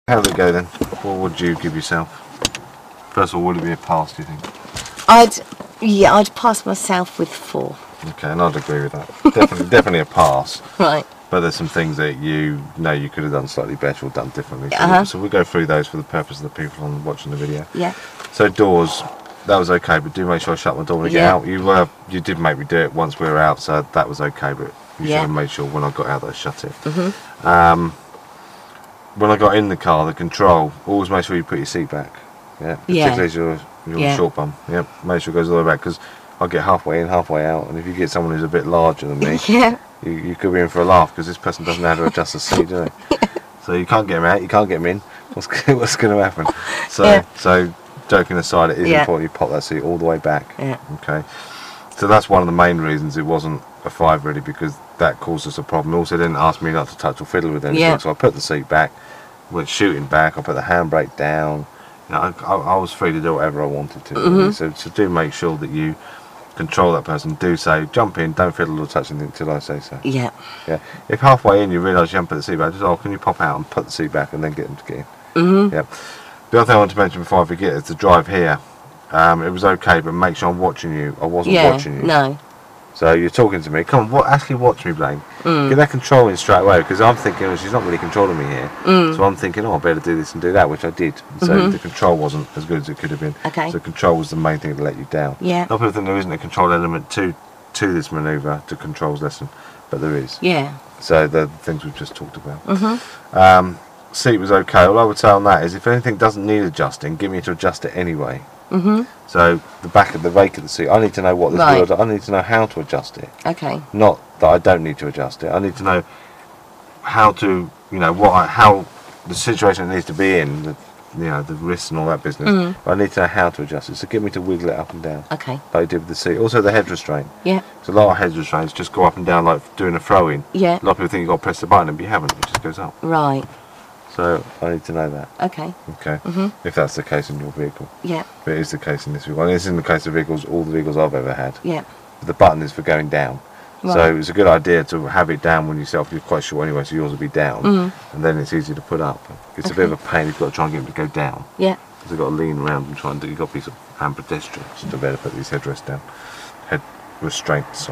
How did it go then? What would you give yourself? First of all, would it be a pass, do you think? I'd pass myself with 4. Okay, and I'd agree with that. Definitely a pass. Right. But there's some things that you know you could have done slightly better or done differently. So we'll go through those for the purpose of the people on watching the video. Yeah. So doors, that was okay, but do make sure I shut my door when I get out. You did make me do it once we were out, so that was okay, but you should have made sure when I got out that I shut it. When I got in the car, the control, always make sure you put your seat back. Yeah. Particularly as you're short bum. Yeah. Make sure it goes all the way back, because I'll get halfway in, halfway out, and if you get someone who's a bit larger than me, you could be in for a laugh, because this person doesn't know how to adjust the seat, do they? So you can't get them out, you can't get them in. What's going to happen? So joking aside, it is important you pop that seat all the way back. Yeah. Okay. So that's one of the main reasons it wasn't a 5 really, because that caused us a problem. Also, they didn't ask me not to touch or fiddle with anything, so I put the seat back, went shooting back, I put the handbrake down. You know, I was free to do whatever I wanted to. Really. So do make sure that you control that person. Do say, jump in, don't fiddle or touch anything until I say so. Yeah. Yeah. If halfway in you realise you haven't put the seat back, just can you pop out and put the seat back and then get them to get in. Yeah. The other thing I want to mention before I forget is the drive here. It was okay, but make sure I'm watching you. I wasn't watching you. No. So you're talking to me. Come on, actually watch me, Blaine. Get that control in straight away, because I'm thinking, well, she's not really controlling me here. So I'm thinking, oh, I better do this and do that, which I did. So the control wasn't as good as it could have been. Okay. So control was the main thing to let you down. Yeah. A lot of people think there isn't a control element to this manoeuvre, to controls lesson, but there is. Yeah. So the things we've just talked about. Seat was okay. All I would say on that is, if anything doesn't need adjusting, give me to adjust it anyway. So the back of the rake of the seat, I need to know what this wheel does. I need to know how to adjust it. Okay. Not that I don't need to adjust it. I need to know how to, how the situation it needs to be in, the wrists and all that business. But I need to know how to adjust it. So get me to wiggle it up and down. Okay. Like I did with the seat. Also the head restraint. Yeah. So a lot of head restraints just go up and down like doing a throw in. Yeah. A lot of people think you've got to press the button, but you haven't. It just goes up. Right. So I need to know that. Okay. Okay. If that's the case in your vehicle. Yeah. But it is the case in this vehicle. And it's in the case of vehicles, all the vehicles I've ever had. Yeah. But the button is for going down. Right. So it's a good idea to have it down when yourself. You're quite short anyway, so yours will be down, and then it's easy to put up. It's a bit of a pain. You've got to try and get them to go down. Yeah. Because you've got to lean around and try and do. You've got to be sort of pedestrians to better put these headrests down. Head restraints.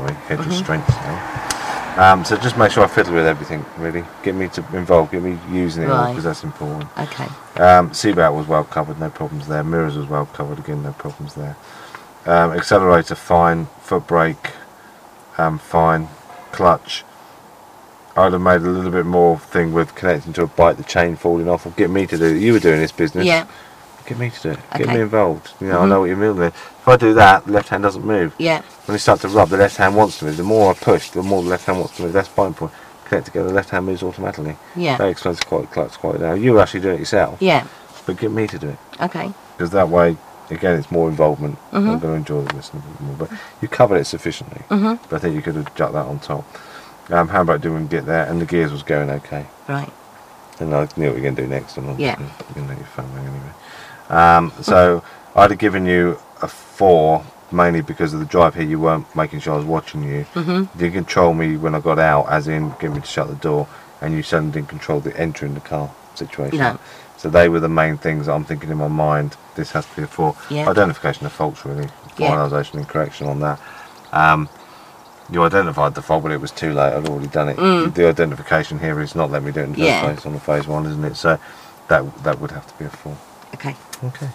So just make sure I fiddle with everything, really. Get me involved, get me using it all, because that's important. Okay. Seatbelt was well covered, no problems there. Mirrors was well covered, again, no problems there. Accelerator, fine. Foot brake, fine. Clutch, I'd have made a little bit more thing with connecting to a bike, the chain falling off, or get me to do it. You were doing this business. Yeah. Get me to do it. Get me involved. I know what you're moving. If I do that, the left hand doesn't move. Yeah. When you start to rub, the left hand wants to move. The more I push, the more the left hand wants to move. That's fine point. Connect together, the left hand moves automatically. Yeah. That explains quite clutch quite now. You actually do it yourself. Yeah. But get me to do it. Okay. Because that way, again, it's more involvement. I'm going to enjoy the listening a bit more. But you covered it sufficiently. But I think you could have jacked that on top. Handbrake didn't get there, and the gears was going okay. Right. And I knew what you were going to do next. And you're your phone ring anyway. So I'd have given you a 4, mainly because of the drive here. You weren't making sure I was watching you. You didn't control me when I got out, as in get me to shut the door, and you certainly didn't control the entering the car situation. No. So they were the main things that I'm thinking in my mind. This has to be a 4. Yeah. Identification of faults, really. Finalisation and correction on that. You identified the fault, but it was too late. I'd already done it. The identification here is not letting me do it in the first place on the phase 1, isn't it? So that would have to be a 4. Okay. Okay.